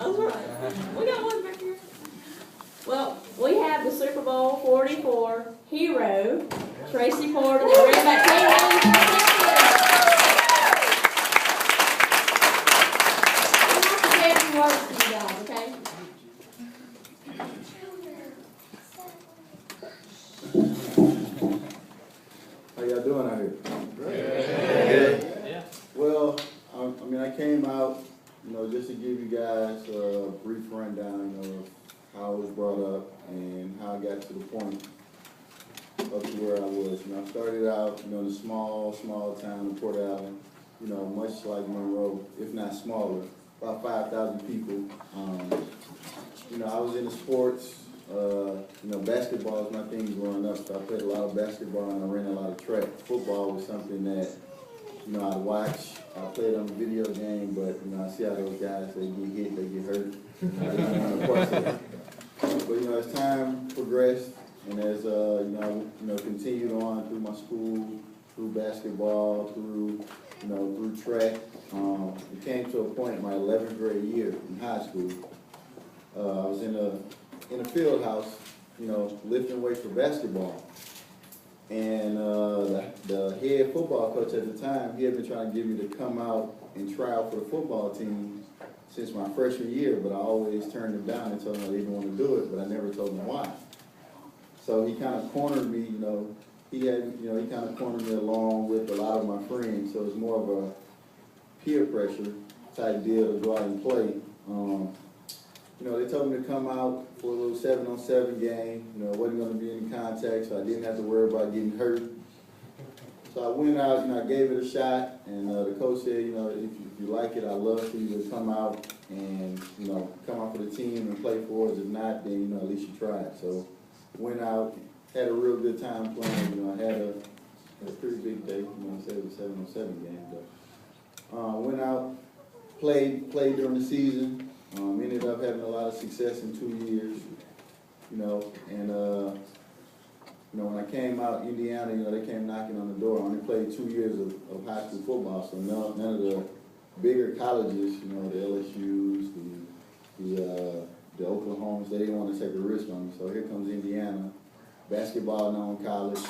That's right. We got one back here. Well, we have the Super Bowl 44 hero, Tracy Porter, that ran back 10 games for Texas. We want to get you work for you guys, okay? How y'all doing out here? Great. Yeah. Well, I mean, I came out, just to give you guys a brief rundown, of how I was brought up and how I got to the point up to where I was. I started out, in a small town in Port Allen, much like Monroe, if not smaller, about 5,000 people. I was into sports. Basketball was my thing growing up, so I played a lot of basketball and I ran a lot of track. Football was something that, I'd watch. I played on the video game, but, I see how those guys, they get hit, they get hurt. I didn't want to parts of it. But, as time progressed and as, continued on through my school, through basketball, through track, it came to a point in my 11th grade year in high school. I was in a field house, lifting weights for basketball. And the head football coach at the time, he had been trying to get me to come out and try out for the football team since my freshman year, but I always turned him down and told him I didn't want to do it, but I never told him why. So he kind of cornered me, he kind of cornered me along with a lot of my friends, so it was more of a peer pressure type deal to go out and play. They told me to come out for a little 7-on-7 game. It wasn't going to be any contact, so I didn't have to worry about getting hurt. So I went out, I gave it a shot, and the coach said, if you like it, I'd love for you to come out and, come out for the team and play for us. If not, then, at least you tried. So went out, had a real good time playing. I had a pretty big day, instead of a 7-on-7 game. But went out, played during the season. Ended up having a lot of success in 2 years, and when I came out, Indiana, they came knocking on the door. I only played 2 years of high school football, so none of the bigger colleges, the LSUs, the Oklahomas, they didn't want to take a risk on me. So here comes Indiana, basketball known college.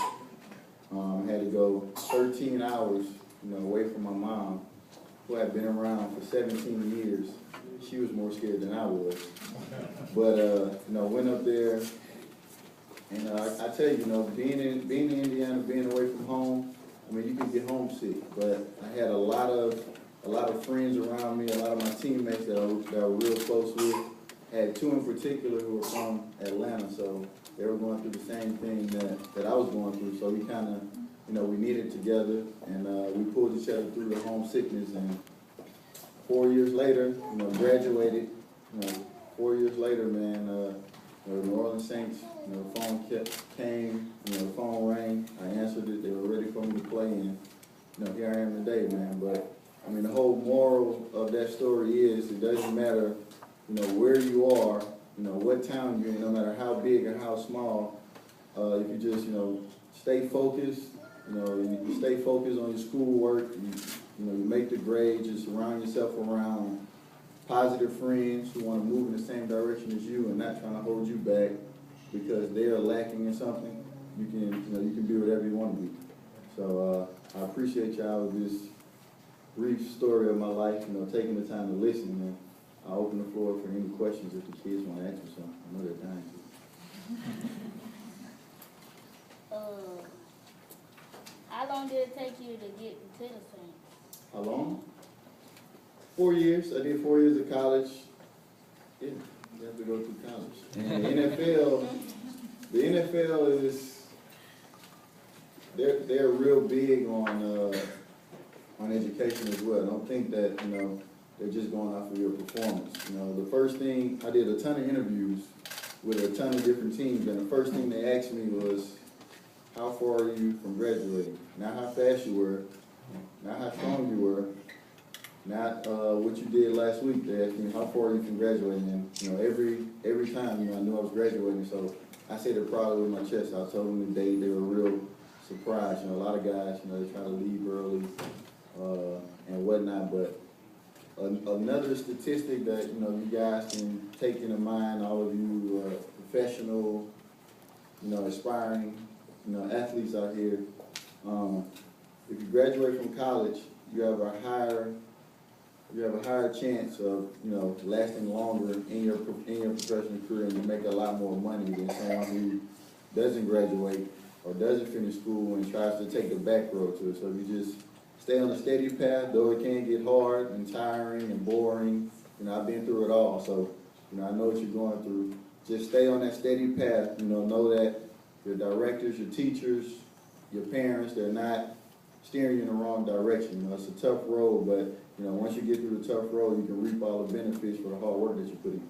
Had to go 13 hours, away from my mom, who had been around for 17 years. She was more scared than I was. But, went up there, and I tell you, being in Indiana, being away from home, you can get homesick. But I had a lot of friends around me, a lot of my teammates that I were real close with. I had two in particular who were from Atlanta, so they were going through the same thing that I was going through. So we kind of, we knitted together, and we pulled each other through the homesickness. And 4 years later, graduated. 4 years later, man, the New Orleans Saints, the phone came, the phone rang. I answered it. They were ready for me to play, and here I am today, man. But the whole moral of that story is it doesn't matter, where you are, what town you're in, no matter how big or how small. If you just, stay focused, you stay focused on your schoolwork. You make the grades, you surround yourself around positive friends who want to move in the same direction as you and not trying to hold you back because they're lacking in something. You can be whatever you want to be. So I appreciate y'all with this brief story of my life, taking the time to listen. And I'll open the floor for any questions if the kids want to ask me something. I know they're dying to. How long did it take you to get to the Saints? How long? 4 years. I did 4 years of college. Yeah, you have to go through college. And the NFL is, they're real big on education as well. I don't think that, they're just going off of your performance. The first thing, I did a ton of interviews with a ton of different teams, and the first thing they asked me was, how far are you from graduating? Not how fast you were, not how strong you were, not what you did last week. They asked me, how far are you from graduating? And every time, I knew I was graduating, so I said it proudly with my chest. I told them the date. They were real surprised. A lot of guys, they try to leave early and whatnot, but Another statistic that, you know, you guys can take into mind, all of you professional, you know, aspiring, you know, athletes out here. If you graduate from college, you have a higher chance of, you know, lasting longer in your professional career, and you make a lot more money than someone who doesn't graduate or doesn't finish school and tries to take the back road to it. So if you just stay on a steady path, though it can get hard and tiring and boring, you know, I've been through it all, so, you know, I know what you're going through. Just stay on that steady path, you know that your directors, your teachers, your parents, they're not steering you in the wrong direction. You know, it's a tough road, but, you know, once you get through the tough road, you can reap all the benefits for the hard work that you put in.